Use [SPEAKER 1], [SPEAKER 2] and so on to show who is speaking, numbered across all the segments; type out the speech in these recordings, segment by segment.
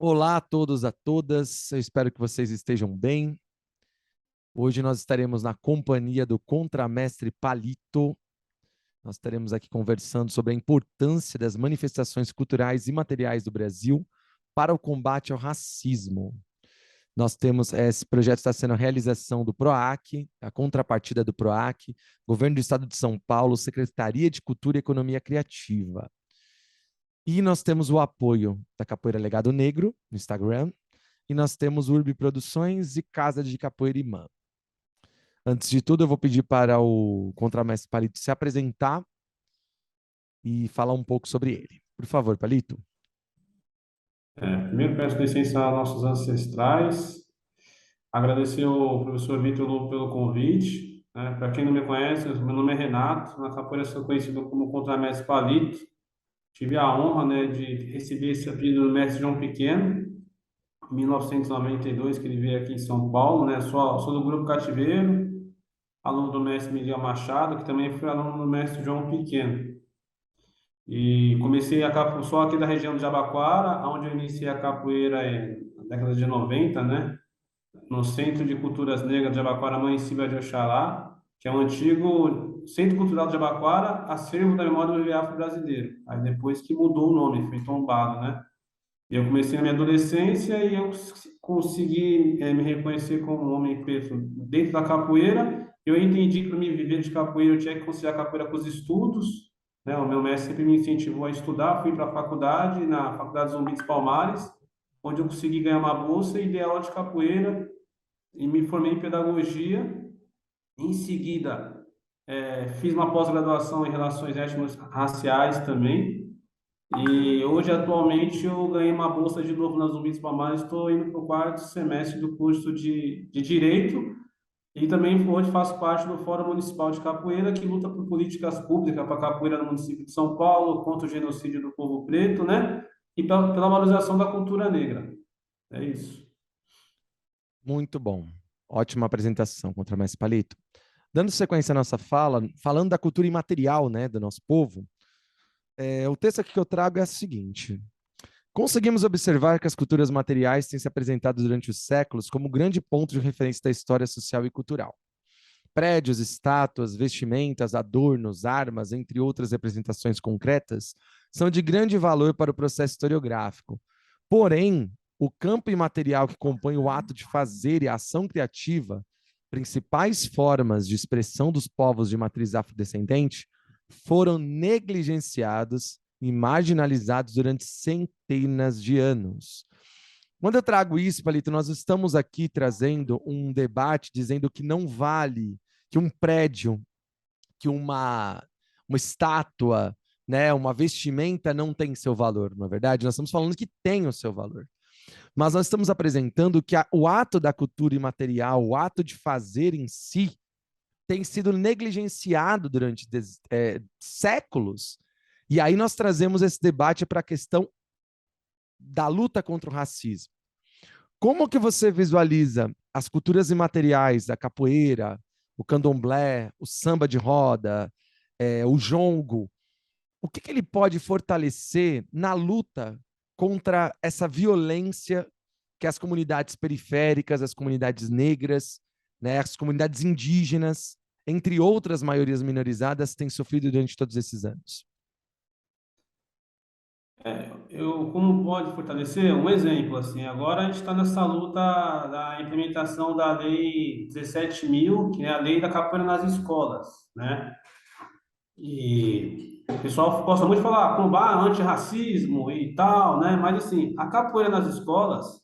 [SPEAKER 1] Olá a todos, a todas. Eu espero que vocês estejam bem. Hoje nós estaremos na companhia do contramestre Palito. Nós estaremos aqui conversando sobre a importância das manifestações culturais e materiais do Brasil para o combate ao racismo. Nós temos, esse projeto está sendo a realização do PROAC, a contrapartida do PROAC, Governo do Estado de São Paulo, Secretaria de Cultura e Economia Criativa. E nós temos o apoio da Capoeira Legado Negro, no Instagram, e nós temos o Urbi Produções e Casa de Capoeira Imã. Antes de tudo, eu vou pedir para o contramestre Palito se apresentar e falar um pouco sobre ele. Por favor, Palito.
[SPEAKER 2] Primeiro, peço licença aos nossos ancestrais, agradecer ao professor Vitor Lobo pelo convite. Para quem não me conhece, meu nome é Renato, na capoeira sou conhecido como contramestre Palito. Tive a honra, de receber esse apelido do mestre João Pequeno, em 1992, que ele veio aqui em São Paulo. Sou do Grupo Cativeiro, aluno do mestre Miguel Machado, que também fui aluno do mestre João Pequeno. E comecei sou aqui da região de Jabaquara, onde eu iniciei a capoeira na década de 90, né? No Centro de Culturas Negras de Jabaquara, Mãe Silvia de Oxalá, que é um antigo Centro Cultural de Jabaquara, acervo da memória do Movimento Afro-Brasileiro. Aí depois que mudou o nome, foi tombado, né? E eu comecei na minha adolescência e eu consegui me reconhecer como um homem preto dentro da capoeira. Eu entendi que para me viver de capoeira eu tinha que conciliar a capoeira com os estudos, né? O meu mestre sempre me incentivou a estudar. Fui para a faculdade, na Faculdade Zumbi dos Palmares, onde eu consegui ganhar uma bolsa e dei aula de capoeira e me formei em pedagogia. Em seguida, fiz uma pós-graduação em relações étnico-raciais também. E hoje, atualmente, eu ganhei uma bolsa de novo nas Zumbi dos Palmares. Estou indo para o quarto semestre do curso de Direito. E também hoje faço parte do Fórum Municipal de Capoeira, que luta por políticas públicas para a capoeira no município de São Paulo, contra o genocídio do povo preto, né? E pela valorização da cultura negra. É isso.
[SPEAKER 1] Muito bom. Ótima apresentação, contramestre Palito. Dando sequência à nossa fala, falando da cultura imaterial, né, do nosso povo, o texto aqui que eu trago é o seguinte: conseguimos observar que as culturas materiais têm se apresentado durante os séculos como grande ponto de referência da história social e cultural. Prédios, estátuas, vestimentas, adornos, armas, entre outras representações concretas, são de grande valor para o processo historiográfico. Porém, o campo imaterial que compõe o ato de fazer e a ação criativa, principais formas de expressão dos povos de matriz afrodescendente, foram negligenciados e marginalizados durante centenas de anos. Quando eu trago isso, Palito, nós estamos aqui trazendo um debate dizendo que não vale que um prédio, que uma estátua, né, uma vestimenta não tem seu valor, na verdade. Nós estamos falando que tem o seu valor. Mas nós estamos apresentando que o ato da cultura imaterial, o ato de fazer em si, tem sido negligenciado durante séculos. E aí nós trazemos esse debate para a questão da luta contra o racismo. Como que você visualiza as culturas imateriais, a capoeira, o candomblé, o samba de roda, o jongo? O que ele pode fortalecer na luta contra essa violência que as comunidades periféricas, as comunidades negras, né, as comunidades indígenas, entre outras maiorias minorizadas, têm sofrido durante todos esses anos?
[SPEAKER 2] Como pode fortalecer? Um exemplo, assim, agora a gente está nessa luta da implementação da Lei 17.000, que é a lei da capoeira nas escolas, né? E o pessoal gosta muito de falar combate antirracismo e tal, né? Mas, assim, a capoeira nas escolas,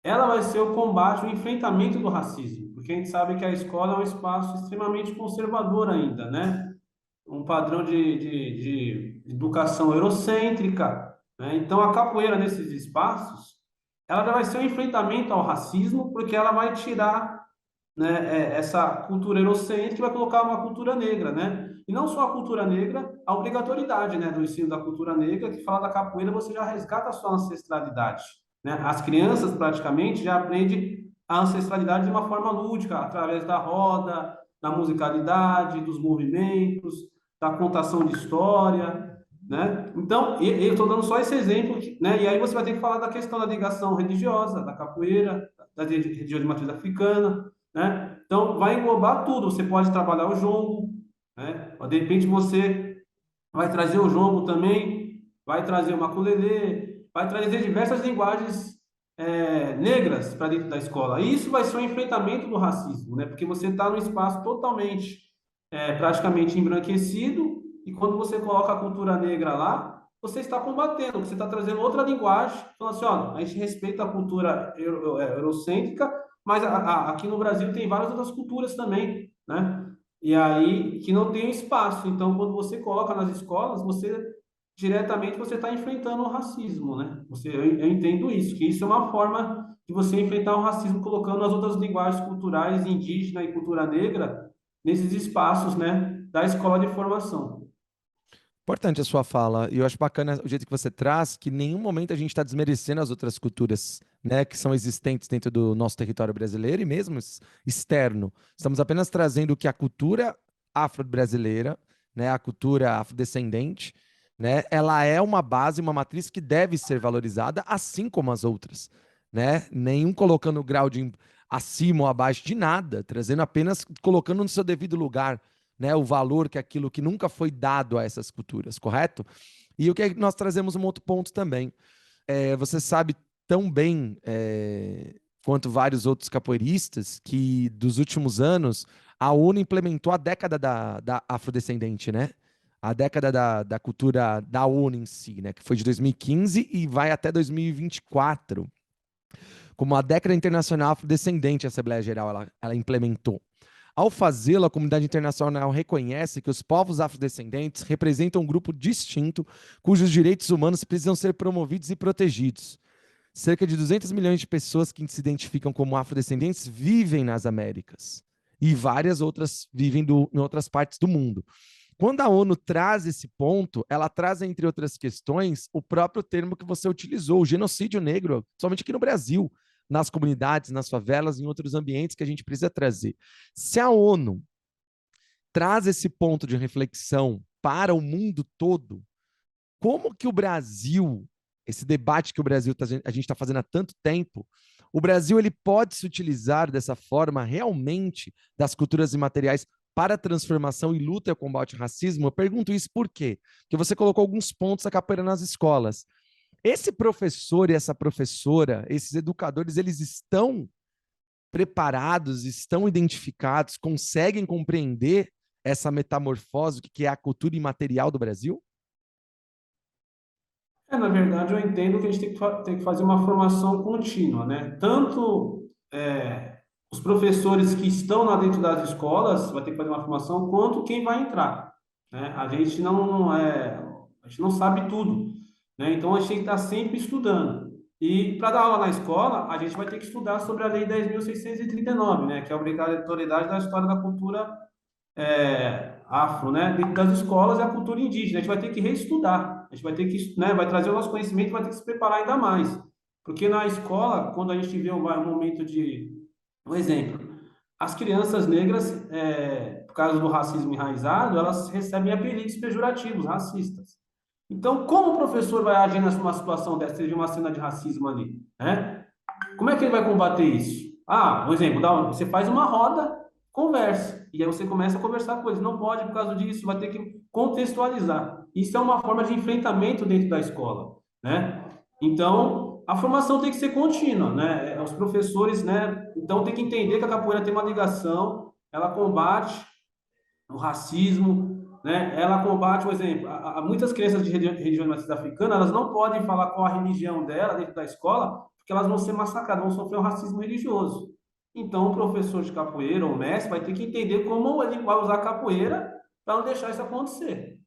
[SPEAKER 2] ela vai ser o combate, o enfrentamento do racismo, porque a gente sabe que a escola é um espaço extremamente conservador ainda, né? Um padrão de educação eurocêntrica, né? Então, a capoeira nesses espaços, ela já vai ser um enfrentamento ao racismo, porque ela vai tirar, né, essa cultura eurocêntrica e vai colocar uma cultura negra, né? E não só a cultura negra, a obrigatoriedade, né, do ensino da cultura negra, que fala da capoeira, você já resgata a sua ancestralidade, né? As crianças praticamente já aprendem a ancestralidade de uma forma lúdica, através da roda, da musicalidade, dos movimentos, da contação de história. né? Então, eu estou dando só esse exemplo, né? E aí você vai ter que falar da questão da ligação religiosa, da capoeira, da religião de matriz africana, né? Então, vai englobar tudo. Você pode trabalhar o jongo, né? De repente você vai trazer o jongo também, vai trazer o maculelê, vai trazer diversas linguagens negras para dentro da escola. E isso vai ser um enfrentamento do racismo, né? Porque você está num espaço totalmente, praticamente embranquecido, e quando você coloca a cultura negra lá, você está combatendo, você está trazendo outra linguagem, falando assim, ó, a gente respeita a cultura eurocêntrica, mas aqui no Brasil tem várias outras culturas também, né? E aí que não tem espaço. Então, quando você coloca nas escolas, você diretamente você está enfrentando o racismo, né? Eu entendo isso, que isso é uma forma de você enfrentar o racismo colocando as outras linguagens culturais, indígena e cultura negra, nesses espaços, né, da escola de formação.
[SPEAKER 1] Importante a sua fala, e eu acho bacana o jeito que você traz, que em nenhum momento a gente está desmerecendo as outras culturas, né, que são existentes dentro do nosso território brasileiro e mesmo externo. Estamos apenas trazendo o que a cultura afro-brasileira, né, a cultura afrodescendente, né, ela é uma base, uma matriz que deve ser valorizada, assim como as outras, né? Nenhum colocando o grau de acima ou abaixo de nada, trazendo apenas colocando no seu devido lugar, né, o valor que aquilo que nunca foi dado a essas culturas, correto? E o que nós trazemos um outro ponto também. Você sabe tão bem quanto vários outros capoeiristas que dos últimos anos a ONU implementou a década da afrodescendente, né? A década da cultura da ONU em si, né? Que foi de 2015 e vai até 2024. Como a década internacional afrodescendente, a Assembleia Geral ela implementou. Ao fazê-lo, a comunidade internacional reconhece que os povos afrodescendentes representam um grupo distinto cujos direitos humanos precisam ser promovidos e protegidos. Cerca de 200 milhões de pessoas que se identificam como afrodescendentes vivem nas Américas e várias outras vivem em outras partes do mundo. Quando a ONU traz esse ponto, ela traz, entre outras questões, o próprio termo que você utilizou, o genocídio negro, somente aqui no Brasil, nas comunidades, nas favelas, em outros ambientes que a gente precisa trazer. Se a ONU traz esse ponto de reflexão para o mundo todo, como que o Brasil, esse debate que o Brasil a gente está fazendo há tanto tempo, o Brasil ele pode se utilizar dessa forma realmente das culturas imateriais para a transformação e luta e combate ao racismo? Eu pergunto isso por quê? Porque você colocou alguns pontos da capoeira nas escolas. Esse professor e essa professora, esses educadores, eles estão preparados, estão identificados, conseguem compreender essa metamorfose que é a cultura imaterial do Brasil?
[SPEAKER 2] Na verdade, eu entendo que a gente tem que fazer uma formação contínua, né? Tanto os professores que estão lá dentro das escolas vai ter que fazer uma formação, quanto quem vai entrar, né? A gente não sabe tudo, né? Então a gente tem que estar sempre estudando. E para dar aula na escola, a gente vai ter que estudar sobre a Lei 10.639, né? Que é a obrigatoriedade da história da cultura afro, né, dentro das escolas é a cultura indígena. A gente vai ter que reestudar, a gente vai ter que, né, vai trazer o nosso conhecimento, vai ter que se preparar ainda mais. Porque na escola, quando a gente vê um momento de, um exemplo, as crianças negras, por causa do racismo enraizado, elas recebem apelidos pejorativos, racistas. Então, como o professor vai agir numa situação dessa, seja uma cena de racismo ali, né? Como é que ele vai combater isso? Ah, um exemplo, você faz uma roda, conversa, e aí você começa a conversar com eles. Não pode por causa disso, vai ter que contextualizar. Isso é uma forma de enfrentamento dentro da escola, né? Então, a formação tem que ser contínua, né? Os professores, né? Então, tem que entender que a capoeira tem uma ligação, ela combate o racismo, né? Ela combate, por exemplo, muitas crianças de religiões matriz africanas, elas não podem falar qual a religião dela dentro da escola, porque elas vão ser massacradas, vão sofrer um racismo religioso. Então, o professor de capoeira ou mestre vai ter que entender como ele vai usar a capoeira para não deixar isso acontecer,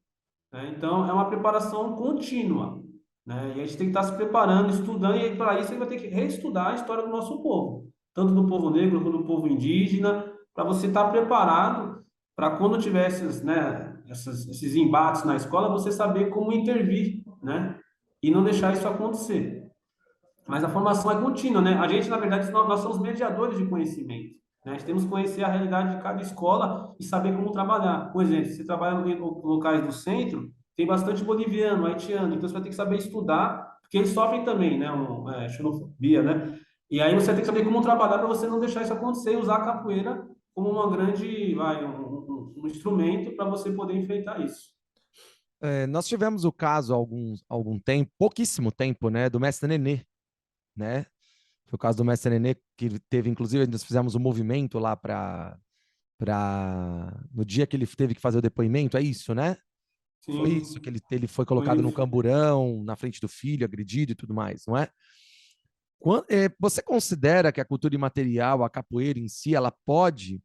[SPEAKER 2] né? Então, é uma preparação contínua, né? E a gente tem que estar se preparando, estudando, e para isso ele vai ter que reestudar a história do nosso povo, tanto do povo negro quanto do povo indígena, para você estar preparado para quando tiver esses, né, esses embates na escola, você saber como intervir, né? E não deixar isso acontecer. Mas a formação é contínua, né? A gente, na verdade, nós somos mediadores de conhecimento, né? A gente temos que conhecer a realidade de cada escola e saber como trabalhar. Por exemplo, se você trabalha em locais do centro, tem bastante boliviano, haitiano, então você vai ter que saber estudar, porque eles sofrem também, né, xenofobia, né? E aí você tem que saber como trabalhar para você não deixar isso acontecer e usar a capoeira como uma grande, um instrumento para você poder enfrentar isso.
[SPEAKER 1] Nós tivemos o caso há algum tempo, pouquíssimo tempo, né, do mestre Nenê, né? Foi o caso do mestre Nenê, que teve, inclusive, nós fizemos um movimento lá no dia que ele teve que fazer o depoimento, é isso, né? Foi isso, que
[SPEAKER 2] Sim,
[SPEAKER 1] ele foi
[SPEAKER 2] foi
[SPEAKER 1] colocado no
[SPEAKER 2] isso.
[SPEAKER 1] camburão, na frente do filho, agredido e tudo mais, não é? Você considera que a cultura imaterial, a capoeira em si, ela pode,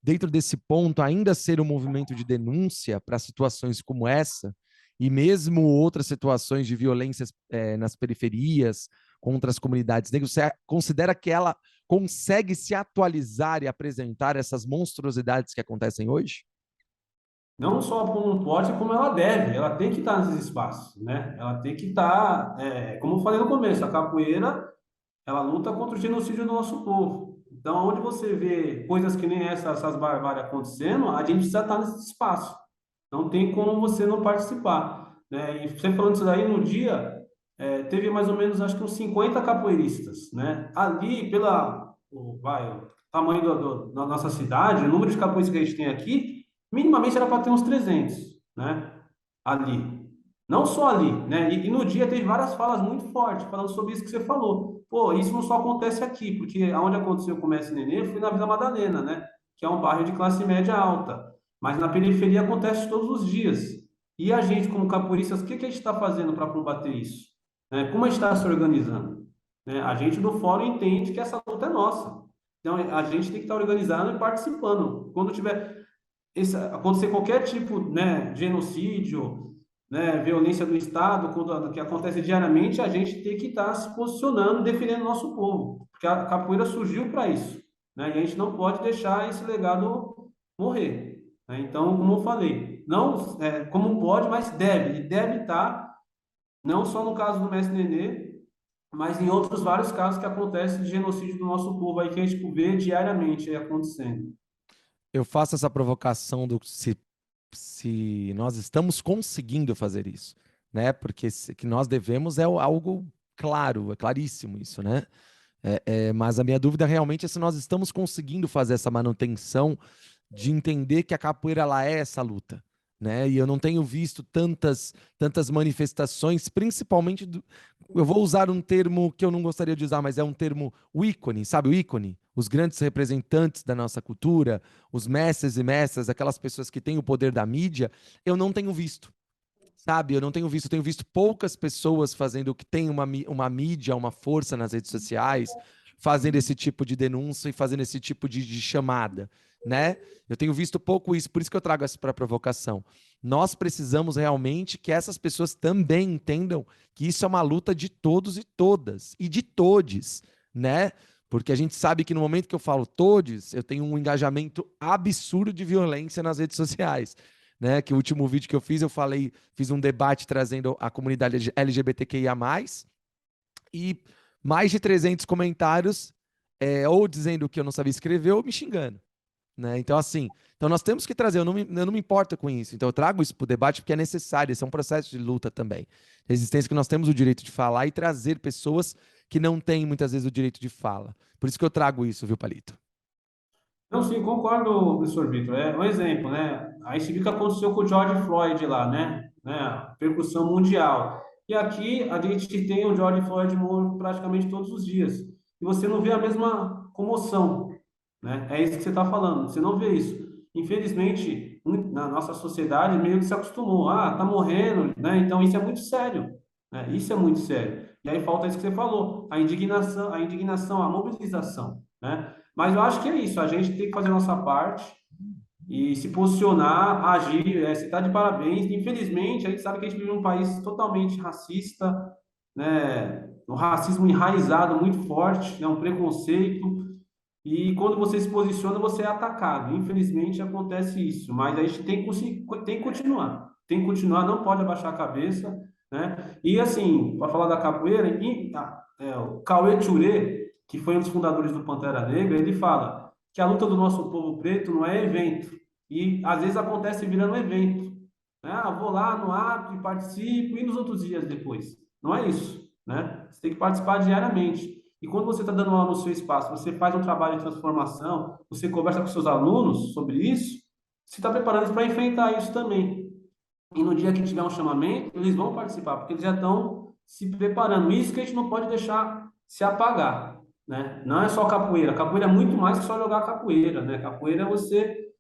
[SPEAKER 1] dentro desse ponto, ainda ser um movimento de denúncia para situações como essa, e mesmo outras situações de violências nas periferias, contra as comunidades negras? Você considera que ela consegue se atualizar e apresentar essas monstruosidades que acontecem hoje?
[SPEAKER 2] Não só como pode, como ela deve. Ela tem que estar nesses espaços, né? Ela tem que estar, como eu falei no começo, a capoeira, ela luta contra o genocídio do nosso povo. Então, onde você vê coisas que nem essas barbáries acontecendo, a gente precisa estar nesse espaço. Não tem como você não participar, né? E você falando isso daí, no dia, teve mais ou menos, acho que uns 50 capoeiristas, né? Ali, o tamanho da nossa cidade, o número de capoeiristas que a gente tem aqui, minimamente era para ter uns 300, né? Ali. Não só ali, né? E no dia teve várias falas muito fortes, falando sobre isso que você falou. Pô, isso não só acontece aqui, porque aonde aconteceu com o Mestre Nenê foi na Vila Madalena, né? Que é um bairro de classe média alta. Mas na periferia acontece todos os dias. E a gente, como capoeiristas, o que que a gente está fazendo para combater isso? Né? Como a gente está se organizando? Né? A gente do fórum entende que essa luta é nossa. Então, a gente tem que estar organizando e participando. Quando tiver acontecer qualquer tipo, né, de genocídio, né, violência do Estado, que acontece diariamente, a gente tem que estar se posicionando, defendendo o nosso povo, porque a capoeira surgiu para isso, né, e a gente não pode deixar esse legado morrer, né? Então, como eu falei, não, como pode, mas deve, e deve estar, não só no caso do Mestre Nenê, mas em outros vários casos que acontecem de genocídio do nosso povo aí que a gente vê diariamente aí acontecendo.
[SPEAKER 1] Eu faço essa provocação do se nós estamos conseguindo fazer isso, né? Porque que nós devemos é algo claro, é claríssimo isso, né? Mas a minha dúvida realmente é se nós estamos conseguindo fazer essa manutenção de entender que a capoeira ela é essa luta, né? E eu não tenho visto tantas manifestações, principalmente eu vou usar um termo que eu não gostaria de usar, mas é um termo, o ícone, sabe o ícone? Os grandes representantes da nossa cultura, os mestres e mestras, aquelas pessoas que têm o poder da mídia, eu não tenho visto. Sabe, eu não tenho visto, eu tenho visto poucas pessoas fazendo o que tem uma mídia, uma força nas redes sociais, fazendo esse tipo de denúncia e fazendo esse tipo de chamada, né? Eu tenho visto pouco isso, por isso que eu trago essa para provocação. Nós precisamos realmente que essas pessoas também entendam que isso é uma luta de todos e todas, e de todes, né? Porque a gente sabe que no momento que eu falo todes, eu tenho um engajamento absurdo de violência nas redes sociais, né? Que o último vídeo que eu fiz, fiz um debate trazendo a comunidade LGBTQIA+, e mais de 300 comentários, ou dizendo que eu não sabia escrever, ou me xingando, né? Então, assim, então nós temos que trazer, eu não me importo com isso, então eu trago isso para o debate porque é necessário, esse é um processo de luta também. Resistência que nós temos o direito de falar e trazer pessoas que não têm, muitas vezes, o direito de fala. Por isso que eu trago isso, viu, Palito?
[SPEAKER 2] Não, sim, concordo, professor Vitor. É um exemplo, né? Aí se viu o que aconteceu com o George Floyd lá, né? Percussão mundial. E aqui a gente tem o George Floyd morto praticamente todos os dias. E você não vê a mesma comoção, né? É isso que você está falando. Você não vê isso. Infelizmente, na nossa sociedade meio que se acostumou. Ah, tá morrendo, né? Então isso é muito sério, né? Isso é muito sério. E aí falta isso que você falou, a indignação, a mobilização, né? Mas eu acho que é isso, a gente tem que fazer a nossa parte e se posicionar, agir, você está de parabéns. Infelizmente, a gente sabe que a gente vive num país totalmente racista, né? Um racismo enraizado muito forte, né? Um preconceito, e quando você se posiciona, você é atacado. Infelizmente, acontece isso, mas a gente tem que continuar, não pode abaixar a cabeça, né? E assim, para falar da capoeira, o Cauê Touré, que foi um dos fundadores do Pantera Negra, ele fala que a luta do nosso povo preto não é evento, e às vezes acontece virando evento. né? Ah, vou lá no ato e participo, e nos outros dias depois. Não é isso, né? Você tem que participar diariamente. E quando você está dando aula no seu espaço, você faz um trabalho de transformação, você conversa com seus alunos sobre isso, você está preparando para enfrentar isso também. E no dia que tiver um chamamento, eles vão participar, porque eles já estão se preparando. Isso que a gente não pode deixar se apagar, né? Não é só capoeira. Capoeira é muito mais que só jogar capoeira, né? Capoeira é você...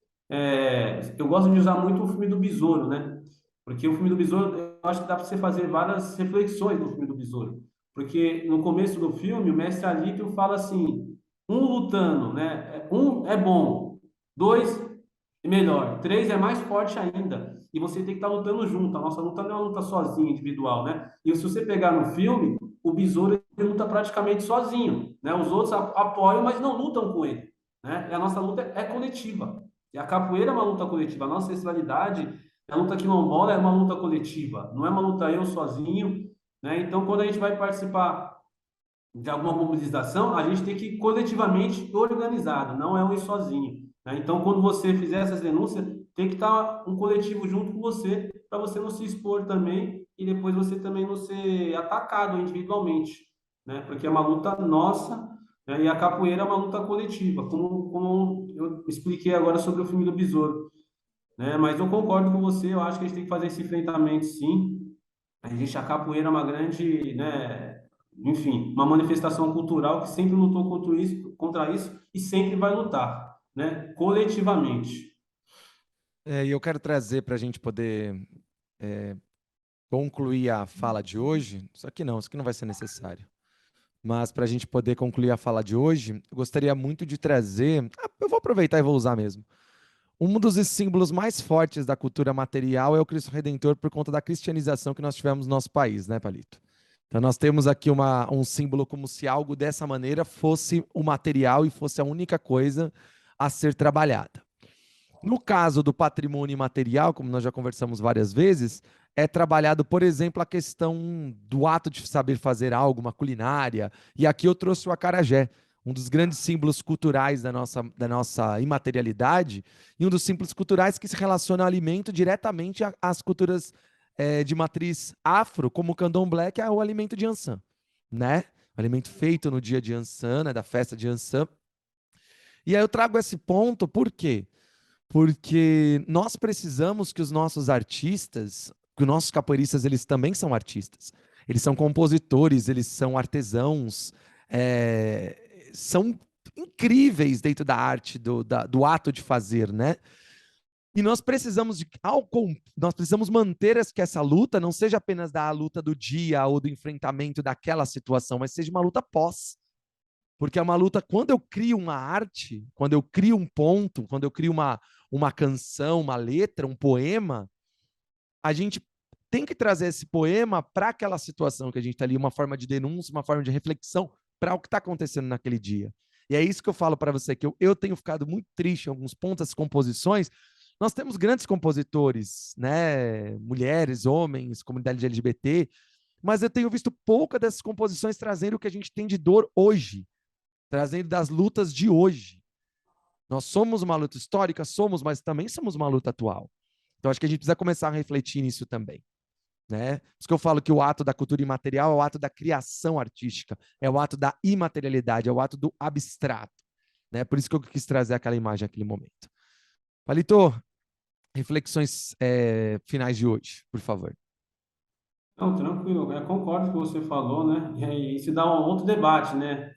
[SPEAKER 2] eu gosto de usar muito o filme do Besouro, né? Porque o filme do Besouro, eu acho que dá para você fazer várias reflexões no filme do Besouro. Porque no começo do filme, o mestre Alípio fala assim, um lutando, né? Um é bom, dois é melhor, três é mais forte ainda. E você tem que estar lutando junto. A nossa luta não é uma luta sozinha, individual, né? E se você pegar no filme, o Besouro ele luta praticamente sozinho, né? Os outros apoiam, mas não lutam com ele, né? E a nossa luta é coletiva. E a capoeira é uma luta coletiva. A nossa ancestralidade, a luta quilombola é uma luta coletiva. Não é uma luta eu sozinho, né? Então, quando a gente vai participar de alguma mobilização, a gente tem que ir coletivamente organizado, não é um ir sozinho, né? Então, quando você fizer essas denúncias, tem que estar um coletivo junto com você, para você não se expor também e depois você também não ser atacado individualmente, né? Porque é uma luta nossa, né? E a capoeira é uma luta coletiva, como eu expliquei agora sobre o filme do Besouro, né? Mas eu concordo com você, eu acho que a gente tem que fazer esse enfrentamento, sim. A capoeira é uma grande, né, enfim, uma manifestação cultural que sempre lutou contra isso e sempre vai lutar, né, coletivamente.
[SPEAKER 1] E eu quero trazer para a gente poder concluir a fala de hoje. Isso aqui não vai ser necessário. Mas para a gente poder concluir a fala de hoje, eu gostaria muito de trazer. Eu vou aproveitar e vou usar mesmo. Um dos símbolos mais fortes da cultura material é o Cristo Redentor por conta da cristianização que nós tivemos no nosso país, né, Palito? Então nós temos aqui um símbolo como se algo dessa maneira fosse o material e fosse a única coisa a ser trabalhada. No caso do patrimônio imaterial, como nós já conversamos várias vezes, é trabalhado, por exemplo, a questão do ato de saber fazer algo, uma culinária. E aqui eu trouxe o acarajé, um dos grandes símbolos culturais da nossa imaterialidade, e um dos símbolos culturais que se relaciona ao alimento diretamente às culturas de matriz afro, como o candomblé, que é o alimento de Ançã, né? O alimento feito no dia de Ançã, né, da festa de Ançã. E aí eu trago esse ponto, por quê? Porque nós precisamos que os nossos artistas, que os nossos capoeiristas, eles também são artistas. Eles são compositores, eles são artesãos, são incríveis dentro da arte, do ato de fazer, né? E nós precisamos manter que essa luta não seja apenas da luta do dia ou do enfrentamento daquela situação, mas seja uma luta pós. Porque é uma luta, quando eu crio uma arte, quando eu crio um ponto, quando eu crio uma canção, uma letra, um poema, a gente tem que trazer esse poema para aquela situação que a gente está ali, uma forma de denúncia, uma forma de reflexão para o que está acontecendo naquele dia. E é isso que eu falo para você, que eu tenho ficado muito triste em alguns pontos, as composições. Nós temos grandes compositores, né? Mulheres, homens, comunidade LGBT, mas eu tenho visto pouca dessas composições trazendo o que a gente tem de dor hoje, trazendo das lutas de hoje. Nós somos uma luta histórica, somos, mas também somos uma luta atual. Então, acho que a gente precisa começar a refletir nisso também. Né? Por isso que eu falo que o ato da cultura imaterial é o ato da criação artística, é o ato da imaterialidade, é o ato do abstrato. Né? Por isso que eu quis trazer aquela imagem naquele momento. Palito, reflexões finais de hoje, por favor.
[SPEAKER 2] Não, tranquilo, eu concordo com o que você falou, né? E aí se dá um outro debate, né?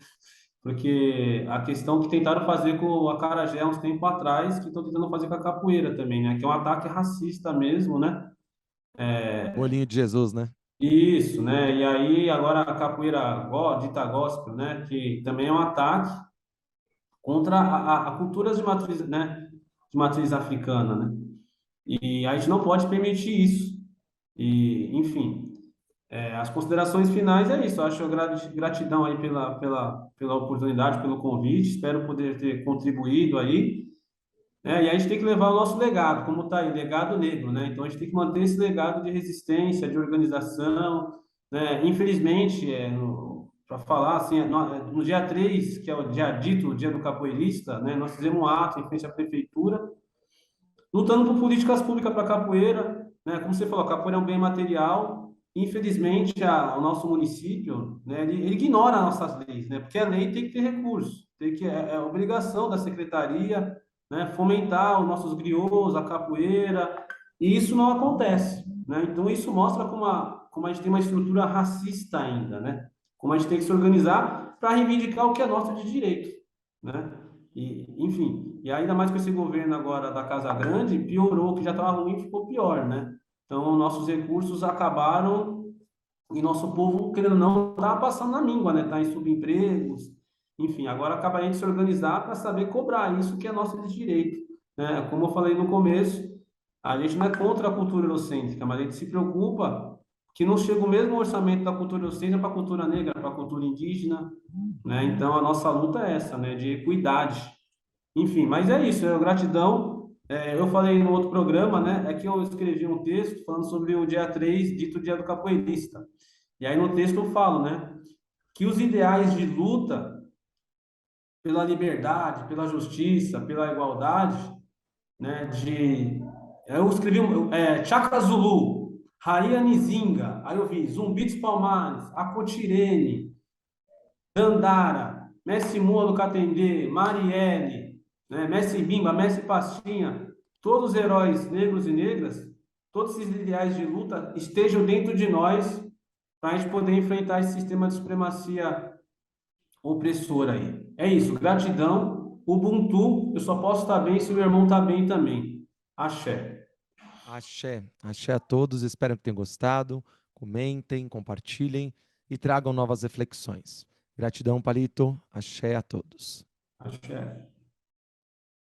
[SPEAKER 2] Porque a questão que tentaram fazer com o acarajé há uns tempos atrás, que estão tentando fazer com a capoeira também, né? Que é um ataque racista mesmo, né?
[SPEAKER 1] O olhinho de Jesus, né?
[SPEAKER 2] Isso, né? E aí agora a capoeira dita gospel, né? Que também é um ataque contra a culturas de matriz, né? De matriz africana, né? E a gente não pode permitir isso. E, enfim, as considerações finais é isso. Eu acho gratidão aí pela oportunidade, pelo convite. Espero poder ter contribuído aí. E a gente tem que levar o nosso legado, como está aí, legado negro, né? Então a gente tem que manter esse legado de resistência, de organização, né? Infelizmente, para falar assim, no dia 3 que é o dia dito, o dia do capoeirista, né? Nós fizemos um ato em frente à prefeitura, lutando por políticas públicas para capoeira, né? Como você falou, a capoeira é um bem material. Infelizmente, o nosso município, né, ele ignora as nossas leis, né? Porque a lei tem que ter recurso, é obrigação da secretaria, né, fomentar os nossos griots, a capoeira, e isso não acontece, né? Então, isso mostra como a gente tem uma estrutura racista ainda, né? Como a gente tem que se organizar para reivindicar o que é nosso de direito, né? E, enfim, e ainda mais com esse governo agora da Casa Grande, piorou, o que já estava ruim, ficou pior, né? Então, nossos recursos acabaram e nosso povo, querendo ou não, está passando na míngua, né? Está em subempregos, enfim, agora acaba a gente se organizar para saber cobrar isso que é nosso de direito, né? Como eu falei no começo, a gente não é contra a cultura eurocêntrica, mas a gente se preocupa que não chega o mesmo orçamento da cultura eurocêntrica para a cultura negra, para a cultura indígena, né? Então, a nossa luta é essa, né? De equidade. Enfim, mas é isso, gratidão. Eu falei no outro programa, né? É que eu escrevi um texto falando sobre o dia 3 dito Dia do Capoeirista. E aí no texto eu falo, né? Que os ideais de luta pela liberdade, pela justiça, pela igualdade, né? Eu escrevi Chaka Zulu, Raia Nizinga, aí eu vi Zumbi dos Palmares, Acotirene, Dandara, Messi Moa do Catendê, Marielle, né, Messi Bimba, Messi Pastinha, todos os heróis negros e negras, todos esses ideais de luta estejam dentro de nós para a gente poder enfrentar esse sistema de supremacia opressor aí. É isso, gratidão. Ubuntu, eu só posso estar bem se o meu irmão está bem também. Axé.
[SPEAKER 1] Axé. Axé a todos. Espero que tenham gostado. Comentem, compartilhem e tragam novas reflexões. Gratidão, Palito. Axé a todos.
[SPEAKER 2] Axé.